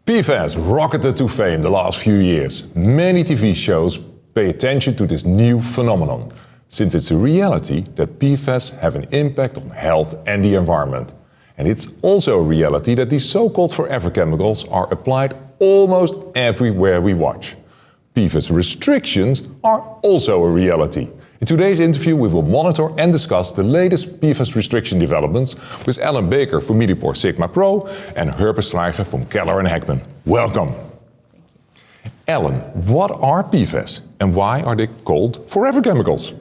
PFAS rocketed to fame the last few years. Many TV shows pay attention to this new phenomenon, since it's a reality that PFAS have an impact on health and the environment. And it's also a reality that these so-called forever chemicals are applied almost everywhere we watch. PFAS restrictions are also a reality. In today's interview, we will monitor and discuss the latest PFAS restriction developments with Alan Baker from MilliporeSigma Pro and Herb Estreicher from Keller and Heckman. Welcome. Alan, what are PFAS and why are they called forever chemicals?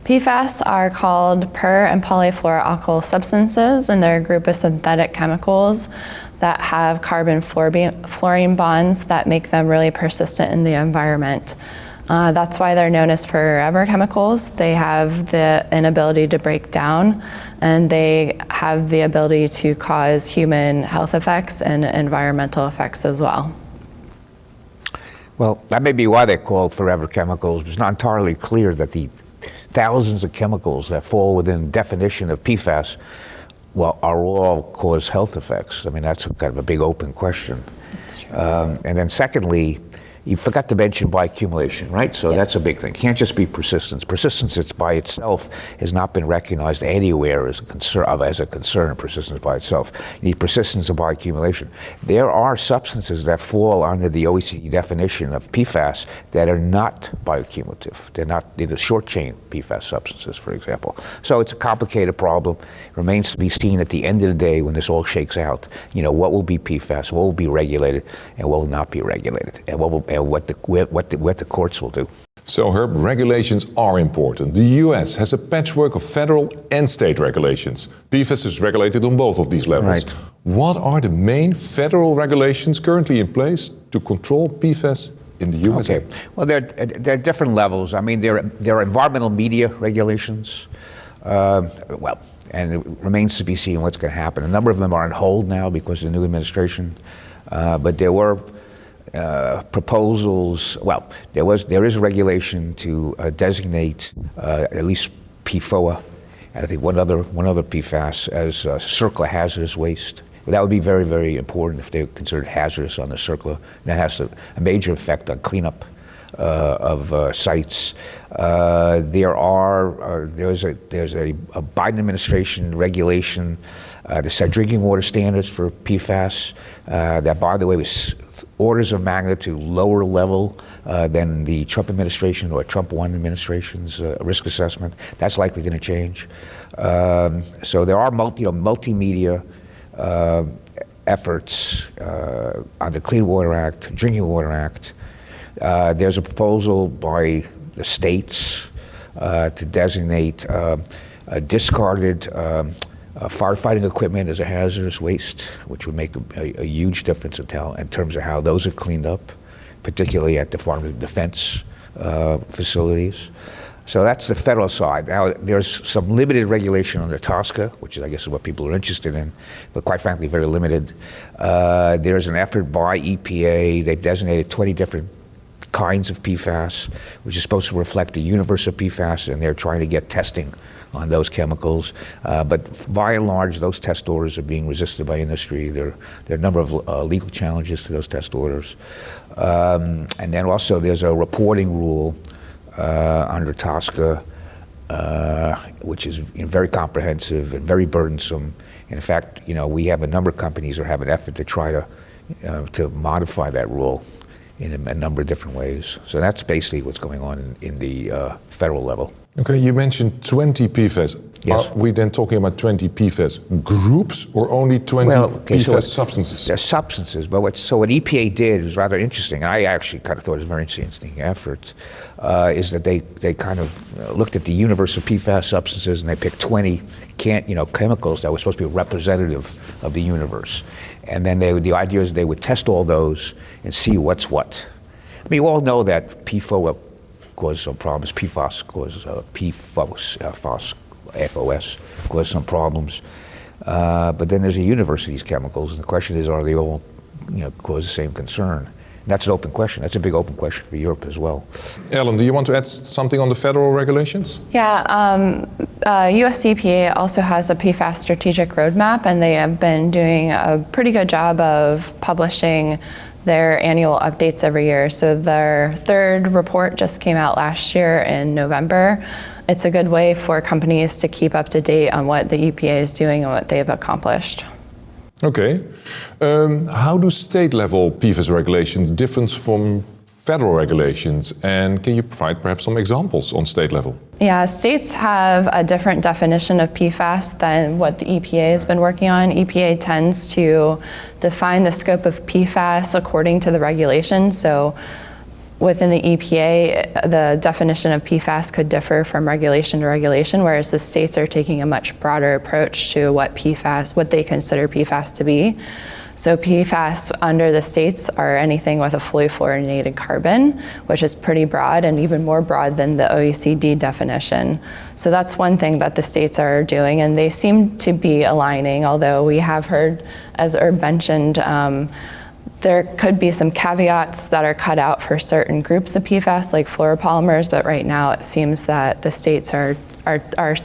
PFAS are called per- and polyfluoroalkyl substances, and they're a group of synthetic chemicals that have carbon-fluorine bonds that make them really persistent in the environment. That's why they're known as forever chemicals. They have the inability to break down, and they have the ability to cause human health effects and environmental effects as well. Well, that may be why they're called forever chemicals. It's not entirely clear that the thousands of chemicals that fall within the definition of PFAS are all cause health effects. I mean, that's kind of a big open question. That's true. And then secondly, you forgot to mention bioaccumulation, right? So that's a big thing. It can't just be persistence. Persistence, it's by itself, has not been recognized anywhere as a concern, persistence by itself. You need persistence of bioaccumulation. There are substances that fall under the OECD definition of PFAS that are not bioaccumulative. They're the short chain PFAS substances, for example. So it's a complicated problem. It remains to be seen at the end of the day when this all shakes out, what will be PFAS, what will be regulated, and what will not be regulated, and what the courts will do. So, Herb, regulations are important. The US has a patchwork of federal and state regulations. PFAS is regulated on both of these levels. Right. What are the main federal regulations currently in place to control PFAS in the US? Okay. Well, there are different levels. I mean, there are environmental media regulations. And it remains to be seen what's going to happen. A number of them are on hold now because of the new administration. But there were proposals. Well, there is a regulation to designate at least PFOA, and I think one other PFAS as circular hazardous waste. Well, that would be very, very important if they're considered hazardous on the circular. That has a major effect on cleanup of sites. There's a Biden administration regulation that set drinking water standards for PFAS. That, by the way, was orders of magnitude lower level than the Trump administration or Trump 1 administration's risk assessment. That's likely going to change. So there are multimedia efforts on the Clean Water Act, Drinking Water Act. There's a proposal by the states to designate discarded firefighting equipment as a hazardous waste, which would make a huge difference in terms of how those are cleaned up, particularly at Department of Defense facilities. So that's the federal side. Now, there's some limited regulation under TSCA, which I guess is what people are interested in, but quite frankly, very limited. There's an effort by EPA. They've designated 20 different kinds of PFAS, which is supposed to reflect the universe of PFAS, and they're trying to get testing on those chemicals. But by and large, those test orders are being resisted by industry. There are a number of legal challenges to those test orders. And then also there's a reporting rule under TSCA, which is very comprehensive and very burdensome. In fact, we have a number of companies that have an effort to try to modify that rule in a number of different ways. So that's basically what's going on in the federal level. Okay, you mentioned 20 PFAS. Yes. Are we then talking about 20 PFAS groups or only 20 PFAS substances? They're substances, but what EPA did was rather interesting. I actually kind of thought it was a very interesting effort, is that they kind of looked at the universe of PFAS substances and they picked 20 chemicals that were supposed to be representative of the universe. And then the idea is they would test all those and see what's what. I mean, you all know that PFOA causes some problems. PFAS causes FOS causes some problems. But then there's a universe of these chemicals, and the question is, are they all cause the same concern? And that's an open question. That's a big open question for Europe as well. Ellen, do you want to add something on the federal regulations? Yeah, US EPA also has a PFAS strategic roadmap, and they have been doing a pretty good job of publishing their annual updates every year. So their third report just came out last year in November. It's a good way for companies to keep up to date on what the EPA is doing and what they've accomplished. Okay. How do state-level PFAS regulations differ from federal regulations? And can you provide perhaps some examples on state level? Yeah, states have a different definition of PFAS than what the EPA has been working on. EPA tends to define the scope of PFAS according to the regulations. So within the EPA, the definition of PFAS could differ from regulation to regulation, whereas the states are taking a much broader approach to what they consider PFAS to be. So PFAS under the states are anything with a fully fluorinated carbon, which is pretty broad and even more broad than the OECD definition. So that's one thing that the states are doing, and they seem to be aligning, although we have heard, as Herb mentioned, there could be some caveats that are cut out for certain groups of PFAS, like fluoropolymers, but right now it seems that the states are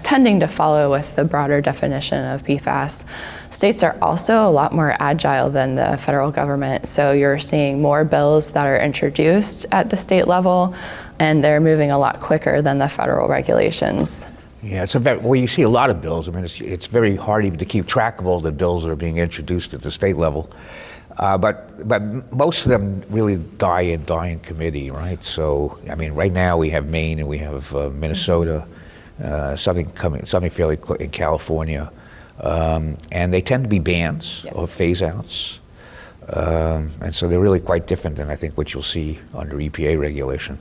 tending to follow with the broader definition of PFAS. States are also a lot more agile than the federal government, so you're seeing more bills that are introduced at the state level, and they're moving a lot quicker than the federal regulations. Yeah, well, you see a lot of bills. I mean, it's very hard even to keep track of all the bills that are being introduced at the state level. But most of them really die in committee, right? So, I mean, right now we have Maine and we have Minnesota, something fairly close in California, and they tend to be bans or phase-outs, and so they're really quite different than I think what you'll see under EPA regulation.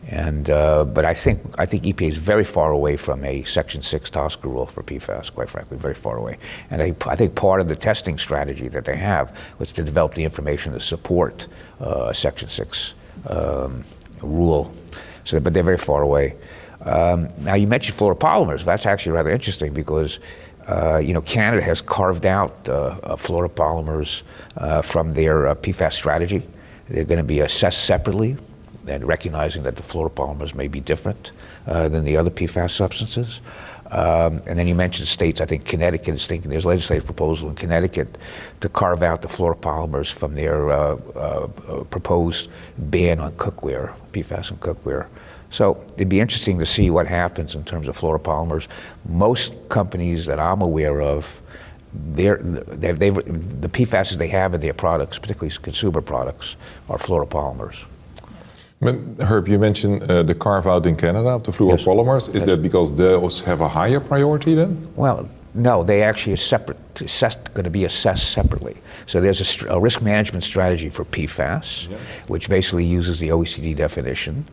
And but I think EPA is very far away from a Section 6 TSCA rule for PFAS, quite frankly, very far away. And I think part of the testing strategy that they have was to develop the information to support a Section 6 rule. But they're very far away. Now you mentioned fluoropolymers. That's actually rather interesting because Canada has carved out fluoropolymers from their PFAS strategy. They're going to be assessed separately, and recognizing that the fluoropolymers may be different than the other PFAS substances. And then you mentioned states. I think Connecticut is thinking there's a legislative proposal in Connecticut to carve out the fluoropolymers from their proposed ban on cookware, PFAS in cookware. So it'd be interesting to see what happens in terms of fluoropolymers. Most companies that I'm aware of, the PFAS they have in their products, particularly consumer products, are fluoropolymers. Herb, you mentioned the carve-out in Canada of the fluoropolymers. Is that because those have a higher priority then? Well, no, they actually are going to be assessed separately. So there's a risk management strategy for PFAS, which basically uses the OECD definition,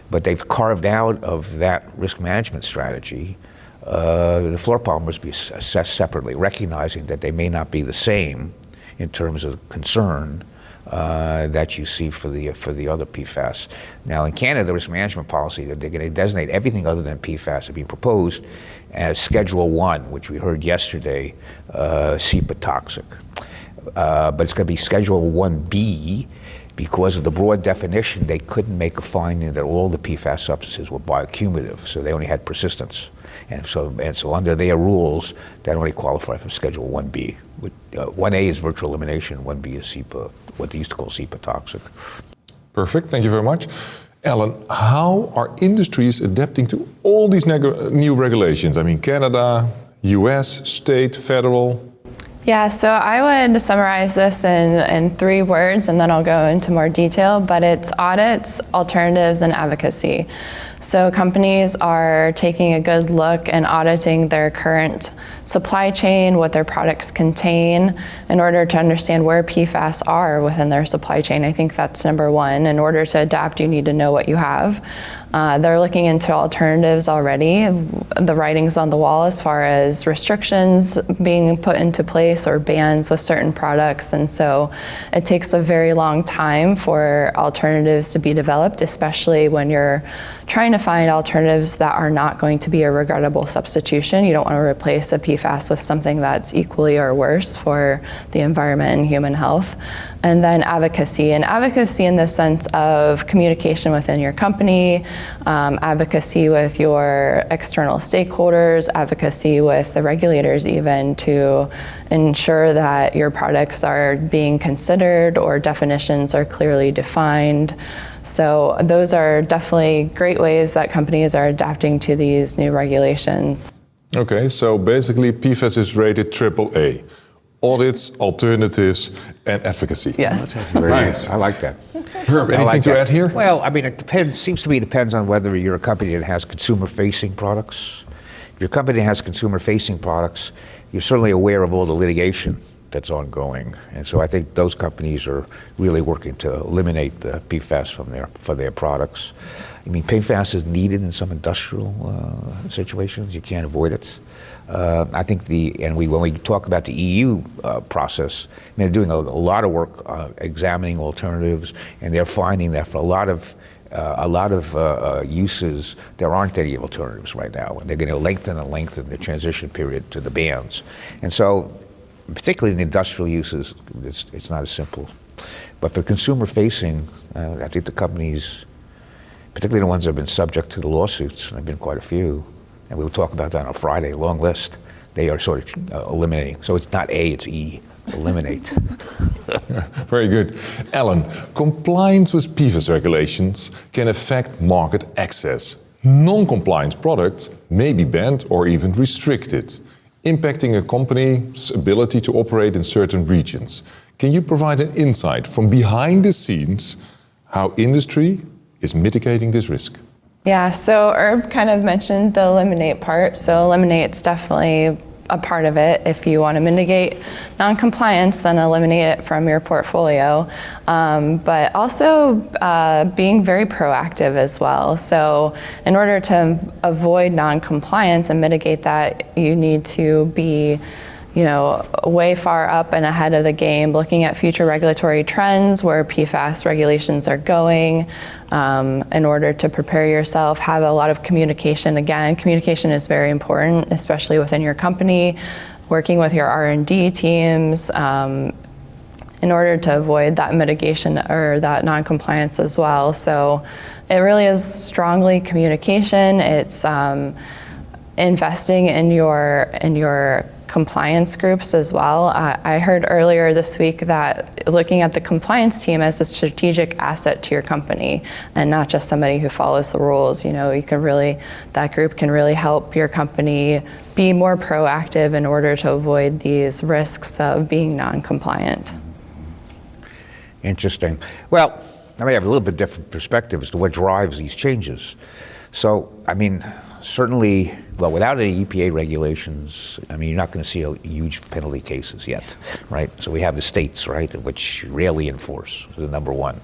but they've carved out of that risk management strategy the fluoropolymers be assessed separately, recognizing that they may not be the same in terms of concern that you see for the other PFAS. Now in Canada, the risk management policy, they're going to designate everything other than PFAS to be proposed as Schedule 1, which we heard yesterday, SEPA toxic. But it's going to be Schedule 1B because of the broad definition. They couldn't make a finding that all the PFAS substances were bioaccumulative, so they only had persistence. And so under their rules, that only qualify for Schedule 1B. 1A is virtual elimination, 1B is SEPA, what they used to call SEPA toxic. Perfect, thank you very much. Ellen, how are industries adapting to all these new regulations? I mean, Canada, US, state, federal. Yeah, so I would summarize this in 3 words, and then I'll go into more detail, but it's audits, alternatives, and advocacy. So companies are taking a good look and auditing their current supply chain, what their products contain, in order to understand where PFAS are within their supply chain. I think that's number 1. In order to adapt, you need to know what you have. They're looking into alternatives already, the writings on the wall as far as restrictions being put into place or bans with certain products. And so it takes a very long time for alternatives to be developed, especially when you're trying to find alternatives that are not going to be a regrettable substitution. You don't want to replace a PFAS with something that's equally or worse for the environment and human health. And then advocacy. And advocacy in the sense of communication within your company, advocacy with your external stakeholders, advocacy with the regulators even, to ensure that your products are being considered or definitions are clearly defined. So those are definitely great ways that companies are adapting to these new regulations. Okay, so basically PFAS is rated AAA. Audits, alternatives, and advocacy. Yes. Nice. I like that. Herb, anything to add here? Well, I mean, it depends. Seems to me it depends on whether you're a company that has consumer-facing products. If your company has consumer-facing products, you're certainly aware of all the litigation that's ongoing, and so I think those companies are really working to eliminate the PFAS for their products. I mean, PFAS is needed in some industrial situations. You can't avoid it. I think when we talk about the EU process, I mean, they're doing a lot of work examining alternatives, and they're finding that for a lot of uses, there aren't any alternatives right now, and they're going to lengthen the transition period to the bans. And so, particularly in the industrial uses, it's not as simple. But for consumer-facing, I think the companies, particularly the ones that have been subject to the lawsuits, and there have been quite a few, and we'll talk about that on Friday, long list, they are sort of eliminating. So it's not A, it's E, eliminate. Very good. Alan, compliance with PFAS regulations can affect market access. Non-compliance products may be banned or even restricted, impacting a company's ability to operate in certain regions. Can you provide an insight from behind the scenes how industry is mitigating this risk? Yeah, so Herb kind of mentioned the eliminate part. So eliminate's definitely a part of it. If you want to mitigate non-compliance, then eliminate it from your portfolio. But also being very proactive as well. So in order to avoid non-compliance and mitigate that, you need to be way far up and ahead of the game, looking at future regulatory trends, where PFAS regulations are going, in order to prepare yourself, have a lot of communication. Again, communication is very important, especially within your company, working with your R&D teams, in order to avoid that mitigation or that non-compliance as well. So it really is strongly communication. It's investing in your compliance groups as well. I heard earlier this week that looking at the compliance team as a strategic asset to your company and not just somebody who follows the rules. That group can really help your company be more proactive in order to avoid these risks of being non-compliant. Interesting. Well, I may have a little bit different perspective as to what drives these changes. So, I mean, certainly, well, without any EPA regulations, I mean, you're not going to see huge penalty cases yet, right? So we have the states, right, which rarely enforce, the number one.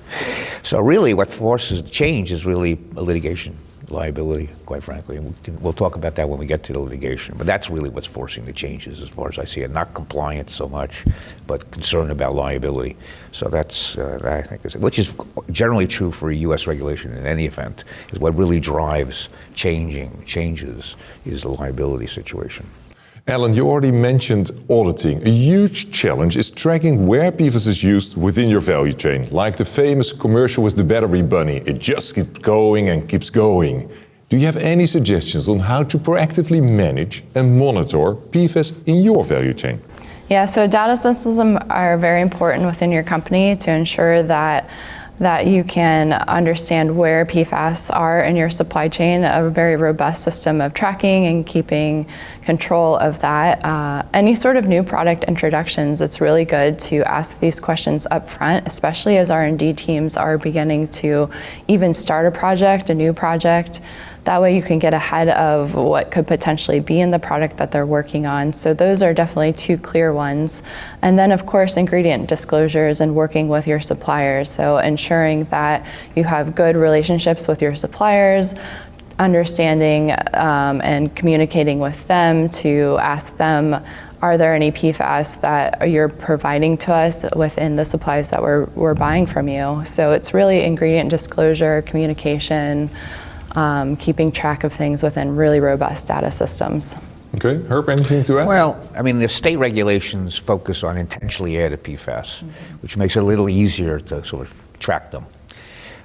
So really what forces change is really a litigation liability, quite frankly. And we'll talk about that when we get to the litigation. But that's really what's forcing the changes as far as I see it. Not compliance so much, but concern about liability. So that's, I think, which is generally true for a U.S. regulation in any event, is what really drives changes is the liability situation. Alan, you already mentioned auditing. A huge challenge is tracking where PFAS is used within your value chain, like the famous commercial with the battery bunny. It just keeps going and keeps going. Do you have any suggestions on how to proactively manage and monitor PFAS in your value chain? Yeah, so data systems are very important within your company to ensure that you can understand where PFAS are in your supply chain, a very robust system of tracking and keeping control of that. Any sort of new product introductions, it's really good to ask these questions up front, especially as R&D teams are beginning to even start a new project. That way you can get ahead of what could potentially be in the product that they're working on. So those are definitely two clear ones. And then of course, ingredient disclosures and working with your suppliers. So ensuring that you have good relationships with your suppliers, understanding and communicating with them to ask them, are there any PFAS that you're providing to us within the supplies that we're buying from you? So it's really ingredient disclosure, communication, keeping track of things within really robust data systems. Okay, Herb, anything to add? Well, I mean, the state regulations focus on intentionally added PFAS, which makes it a little easier to sort of track them.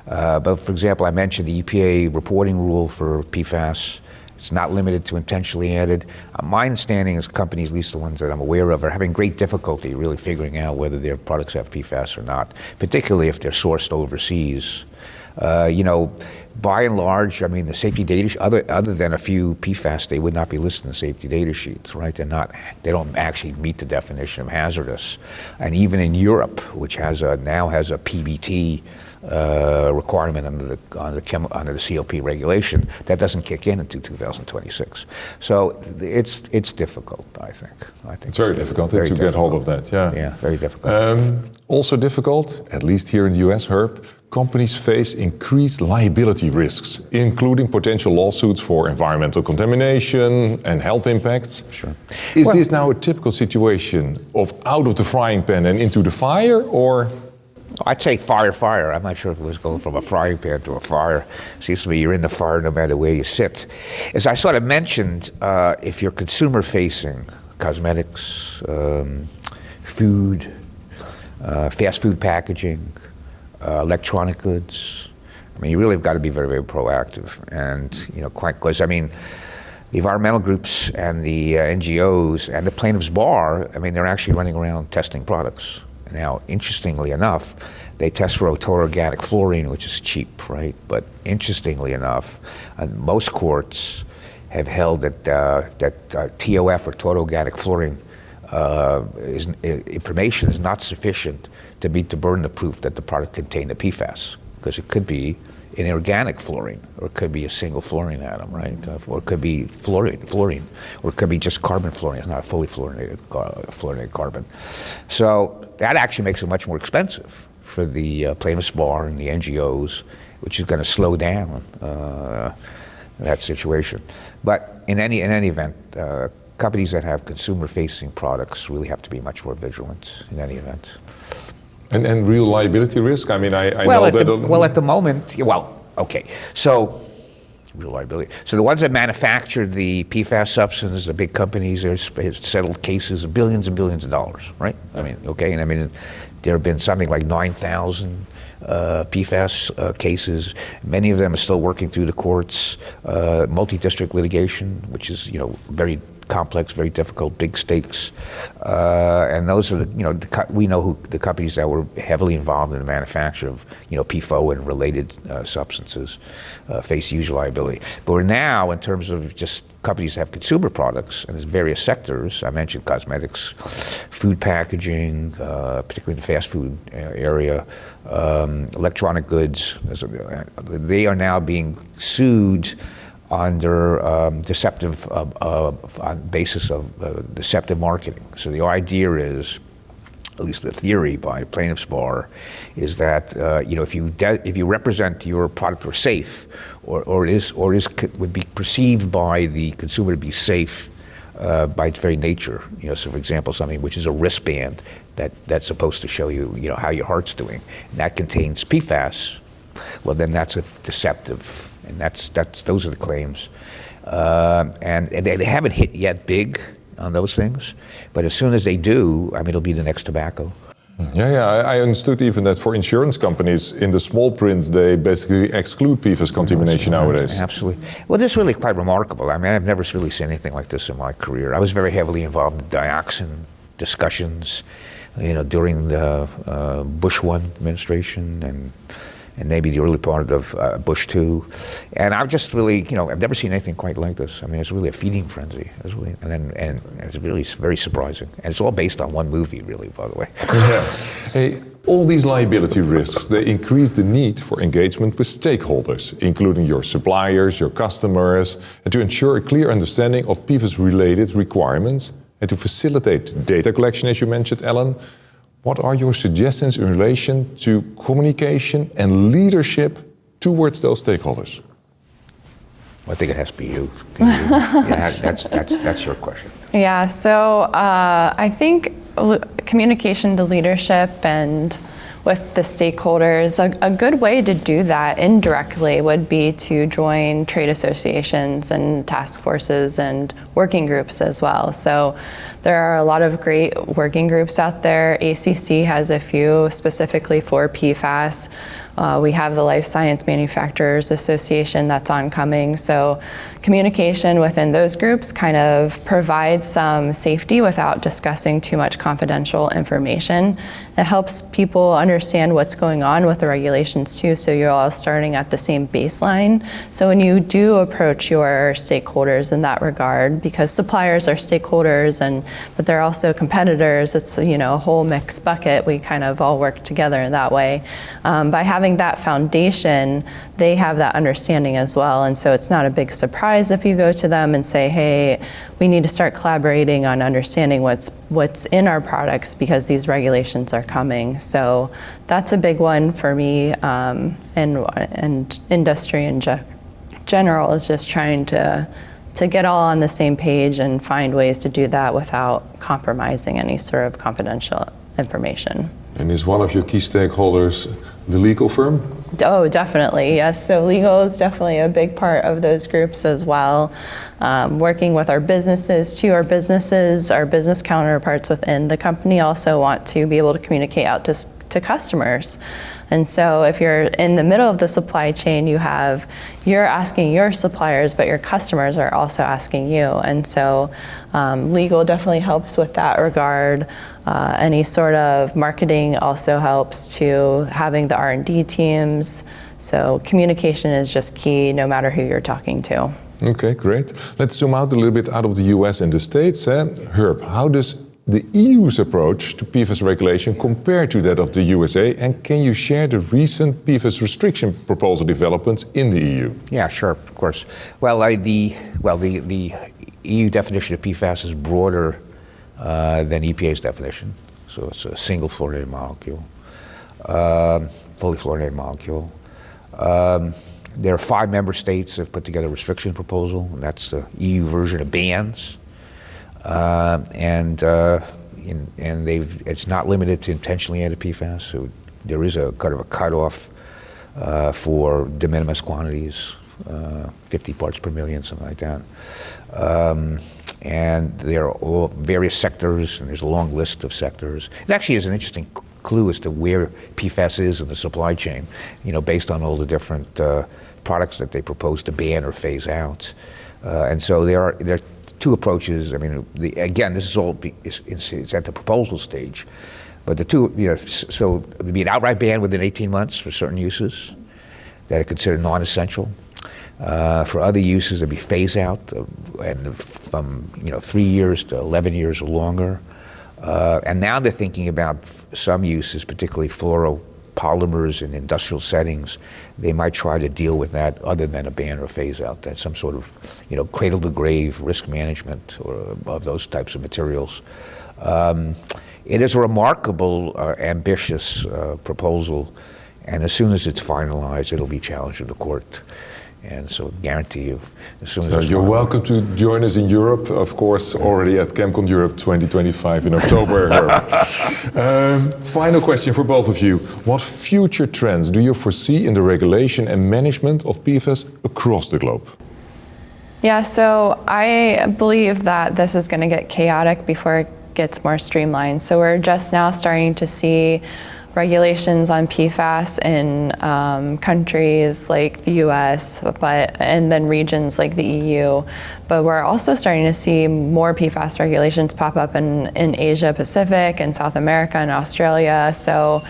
But for example, I mentioned the EPA reporting rule for PFAS. It's not limited to intentionally added. My understanding is companies, at least the ones that I'm aware of, are having great difficulty really figuring out whether their products have PFAS or not, particularly if they're sourced overseas. By and large, I mean, the safety data, other than a few PFAS, they would not be listed in the safety data sheets, right? They don't actually meet the definition of hazardous. And even in Europe, which now has a PBT requirement under the CLP regulation, that doesn't kick in until 2026. So it's difficult, I think. It's very difficult to get hold of that. Yeah. Yeah, very difficult. Also difficult, at least here in the US, Herb, companies face increased liability risks, including potential lawsuits for environmental contamination and health impacts. Sure. Is this now a typical situation of out of the frying pan and into the fire, or? I'd say fire. I'm not sure if it was going from a frying pan to a fire. Seems to me you're in the fire no matter where you sit. As I sort of mentioned, if you're consumer facing, cosmetics, food, fast food packaging, electronic goods, I mean, you really have got to be very, very proactive. And, because, I mean, the environmental groups and the NGOs and the plaintiffs' bar, I mean, they're actually running around testing products. Now, interestingly enough, they test for total organic fluorine, which is cheap, right? But interestingly enough, most courts have held that TOF, or total organic fluorine, information is not sufficient to meet the burden of proof that the product contained a PFAS, because it could be inorganic fluorine, or it could be a single fluorine atom, right? Or it could be fluorine, or it could be just carbon fluorine. It's not a fully fluorinated carbon. So that actually makes it much more expensive for the plaintiffs' bar and the NGOs, which is going to slow down that situation. But in any event, companies that have consumer-facing products really have to be much more vigilant in any event. And real liability risk? I mean, I well, know that... at the moment, okay. So, real liability. So the ones that manufacture the PFAS substances, the big companies, there's settled cases of billions and billions of dollars, right? I mean, okay, and I mean, there have been something like 9,000 PFAS cases. Many of them are still working through the courts. Multi-district litigation, which is, very complex, very difficult, big stakes, and those are we know who the companies that were heavily involved in the manufacture of PFOA and related substances face huge liability. But we're now, in terms of just companies that have consumer products, and there's various sectors. I mentioned cosmetics, food packaging, particularly in the fast food area, electronic goods. They are now being sued under deceptive basis of deceptive marketing. So the idea is, at least the theory by plaintiffs' bar, is that if you represent your product or safe, or would be perceived by the consumer to be safe by its very nature. So for example, something which is a wristband that's supposed to show you how your heart's doing, and that contains PFAS. Well, then that's a deceptive. And those are the claims, and they haven't hit yet big on those things, but as soon as they do, I mean, it'll be the next tobacco. Yeah, I understood even that for insurance companies, in the small prints, they basically exclude PFAS contamination nowadays. Absolutely. Well, this is really quite remarkable. I mean, I've never really seen anything like this in my career. I was very heavily involved in dioxin discussions, during the Bush 1 administration and maybe the early part of Bush 2. And I've just really, I've never seen anything quite like this. I mean, it's really a feeding frenzy. And it's really very surprising. And it's all based on one movie, really, by the way. Yeah. Hey, all these liability risks, they increase the need for engagement with stakeholders, including your suppliers, your customers, and to ensure a clear understanding of PFAS-related requirements and to facilitate data collection, as you mentioned, Ellen. What are your suggestions in relation to communication and leadership towards those stakeholders? I think it has to be you. Yeah, that's your question. Yeah, so I think communication to leadership and with the stakeholders. A good way to do that indirectly would be to join trade associations and task forces and working groups as well. So there are a lot of great working groups out there. ACC has a few specifically for PFAS. We have the Life Science Manufacturers Association that's oncoming. So communication within those groups kind of provides some safety without discussing too much confidential information. It helps people understand what's going on with the regulations too, so you're all starting at the same baseline. So when you do approach your stakeholders in that regard, because suppliers are stakeholders, but they're also competitors, it's a whole mixed bucket. We kind of all work together in that way. By having that foundation, they have that understanding as well, and so it's not a big surprise if you go to them and say, hey, we need to start collaborating on understanding what's in our products because these regulations are coming. So that's a big one for me, and industry in general is just trying to get all on the same page and find ways to do that without compromising any sort of confidential information. And is one of your key stakeholders the legal firm? Oh, definitely, yes. So legal is definitely a big part of those groups as well. Working with our businesses too. Our business counterparts within the company also want to be able to communicate out to customers. And so if you're in the middle of the supply chain, you're asking your suppliers, but your customers are also asking you. And so legal definitely helps with that regard. Any sort of marketing also helps to having the R&D teams. So communication is just key no matter who you're talking to. Okay, great. Let's zoom out a little bit out of the US and the States. Herb, how does the EU's approach to PFAS regulation compare to that of the USA? And can you share the recent PFAS restriction proposal developments in the EU? Yeah, sure, of course. Well, the EU definition of PFAS is broader than EPA's definition. So it's a single fluorinated molecule, fully fluorinated molecule. There are 5 member states that have put together a restriction proposal, and that's the EU version of bans. It's not limited to intentionally added PFAS, so there is a kind of a cutoff for de minimis quantities, 50 parts per million, something like that. And there are all various sectors, and there's a long list of sectors. It actually is an interesting clue as to where PFAS is in the supply chain, based on all the different products that they propose to ban or phase out. And so there are 2 approaches. I mean, again, this is all it's at the proposal stage, but the 2, so it would be an outright ban within 18 months for certain uses that are considered non-essential. For other uses, there'd be phase out, and from 3 years to 11 years or longer. And now they're thinking about some uses, particularly fluoropolymers in industrial settings. They might try to deal with that other than a ban or phase out. That's some sort of cradle to grave risk management of those types of materials. It is a remarkable, ambitious proposal, and as soon as it's finalized, it'll be challenged in the court. And so guarantee you, as soon as you're welcome to join us in Europe, of course, already at ChemCon Europe 2025 in October. Final question for both of you. What future trends do you foresee in the regulation and management of PFAS across the globe? Yeah, so I believe that this is going to get chaotic before it gets more streamlined. So we're just now starting to see regulations on PFAS in countries like the US, and then regions like the EU. But we're also starting to see more PFAS regulations pop up in Asia Pacific and South America and Australia. So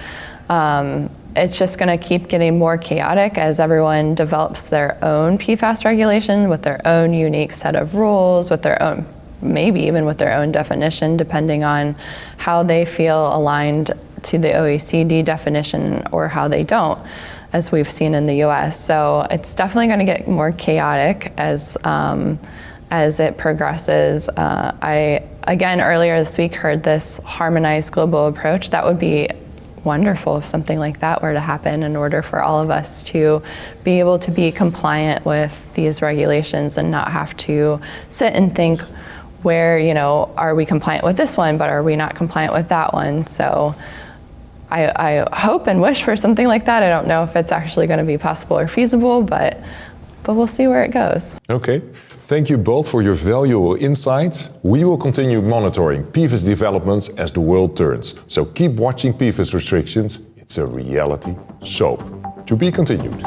it's just going to keep getting more chaotic as everyone develops their own PFAS regulation with their own unique set of rules, with their own, maybe even with their own definition, depending on how they feel aligned to the OECD definition or how they don't, as we've seen in the US. So it's definitely going to get more chaotic as it progresses. I, again, earlier this week heard this harmonized global approach. That would be wonderful if something like that were to happen in order for all of us to be able to be compliant with these regulations and not have to sit and think, where, are we compliant with this one, but are we not compliant with that one? So I hope and wish for something like that. I don't know if it's actually going to be possible or feasible, but we'll see where it goes. Okay. Thank you both for your valuable insights. We will continue monitoring PFAS developments as the world turns. So keep watching PFAS restrictions. It's a reality soap. To be continued.